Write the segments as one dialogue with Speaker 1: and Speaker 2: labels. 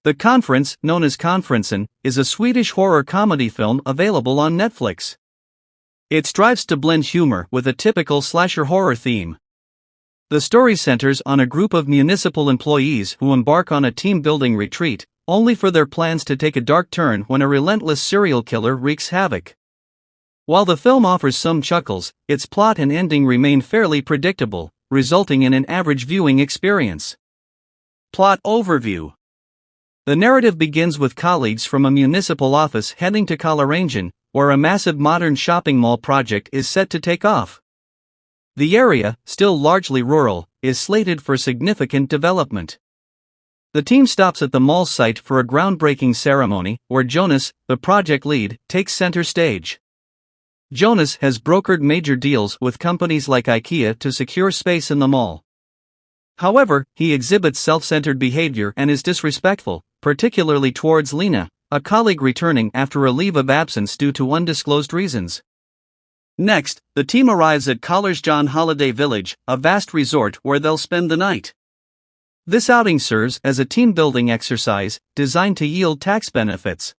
Speaker 1: The Conference, known as Konferensen, is a Swedish horror comedy film available on Netflix. It strives to blend humor with a typical slasher horror theme. The story centers on a group of municipal employees who embark on a team-building retreat, only for their plans to take a dark turn when a relentless serial killer wreaks havoc. While the film offers some chuckles, its plot and ending remain fairly predictable, resulting in an average viewing experience. Plot overview. The narrative begins with colleagues from a municipal office heading to Kållerangen, where a massive modern shopping mall project is set to take off. The area, still largely rural, is slated for significant development. The team stops at the mall site for a groundbreaking ceremony, where Jonas, the project lead, takes center stage. Jonas has brokered major deals with companies like IKEA to secure space in the mall. However, he exhibits self-centered behavior and is disrespectful, particularly towards Lena, a colleague returning after a leave of absence due to undisclosed reasons. Next, the team arrives at Kållerangen Holiday Village, a vast resort where they'll spend the night. This outing serves as a team-building exercise, designed to yield tax benefits.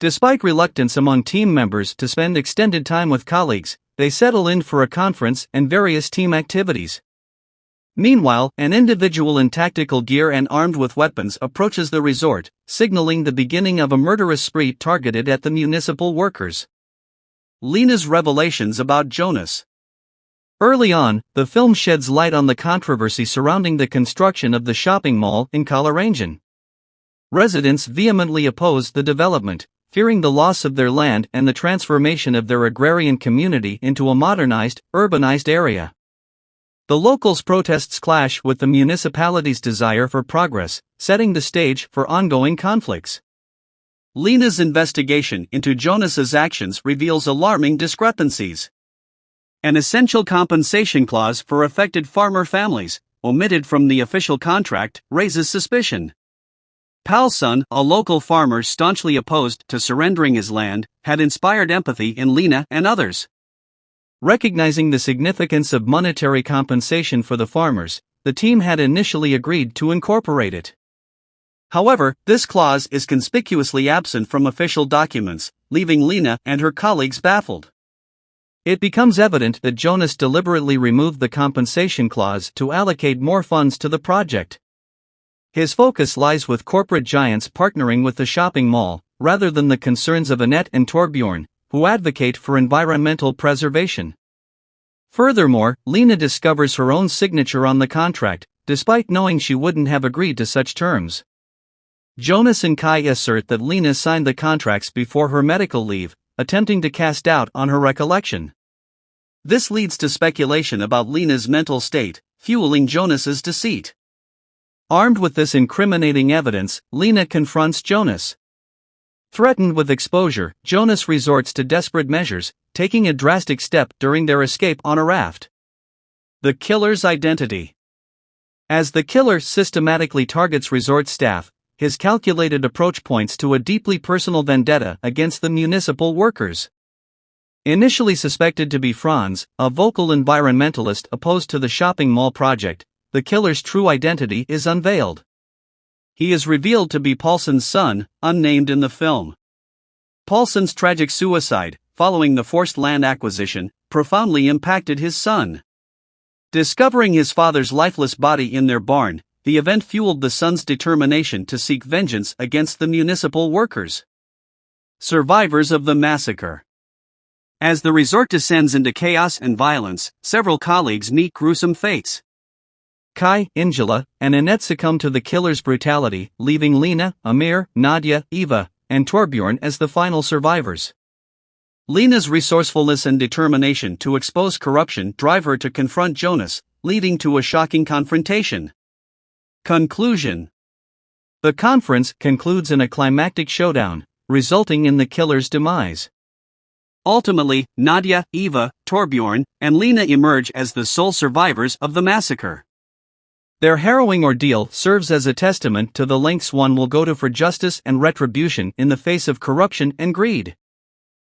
Speaker 1: Despite reluctance among team members to spend extended time with colleagues, they settle in for a conference and various team activities. Meanwhile, an individual in tactical gear and armed with weapons approaches the resort, signaling the beginning of a murderous spree targeted at the municipal workers. Lena's revelations about Jonas. Early on, the film sheds light on the controversy surrounding the construction of the shopping mall in Kållerangen. Residents vehemently opposed the development, fearing the loss of their land and the transformation of their agrarian community into a modernized, urbanized area. The locals' protests clash with the municipality's desire for progress, setting the stage for ongoing conflicts. Lena's investigation into Jonas's actions reveals alarming discrepancies. An essential compensation clause for affected farmer families, omitted from the official contract, raises suspicion. Paulsson, a local farmer staunchly opposed to surrendering his land, had inspired empathy in Lena and others. Recognizing the significance of monetary compensation for the farmers, the team had initially agreed to incorporate it. However, this clause is conspicuously absent from official documents, leaving Lena and her colleagues baffled. It becomes evident that Jonas deliberately removed the compensation clause to allocate more funds to the project. His focus lies with corporate giants partnering with the shopping mall, rather than the concerns of Annette and Torbjorn, who advocate for environmental preservation. Furthermore, Lena discovers her own signature on the contract, despite knowing she wouldn't have agreed to such terms. Jonas and Kai assert that Lena signed the contracts before her medical leave, attempting to cast doubt on her recollection. This leads to speculation about Lena's mental state, fueling Jonas's deceit. Armed with this incriminating evidence, Lena confronts Jonas. Threatened with exposure, Jonas resorts to desperate measures, taking a drastic step during their escape on a raft. The killer's identity. As the killer systematically targets resort staff, his calculated approach points to a deeply personal vendetta against the municipal workers. Initially suspected to be Franz, a vocal environmentalist opposed to the shopping mall project, the killer's true identity is unveiled. He is revealed to be Paulsson's son, unnamed in the film. Paulsson's tragic suicide, following the forced land acquisition, profoundly impacted his son. Discovering his father's lifeless body in their barn, the event fueled the son's determination to seek vengeance against the municipal workers. Survivors of the massacre. As the resort descends into chaos and violence, several colleagues meet gruesome fates. Kai, Ingela, and Annette succumb to the killer's brutality, leaving Lena, Amir, Nadia, Eva, and Torbjorn as the final survivors. Lena's resourcefulness and determination to expose corruption drive her to confront Jonas, leading to a shocking confrontation. Conclusion. The conference concludes in a climactic showdown, resulting in the killer's demise. Ultimately, Nadia, Eva, Torbjorn, and Lena emerge as the sole survivors of the massacre. Their harrowing ordeal serves as a testament to the lengths one will go to for justice and retribution in the face of corruption and greed.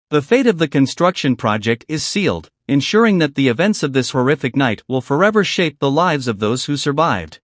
Speaker 1: The fate of the construction project is sealed, ensuring that the events of this horrific night will forever shape the lives of those who survived.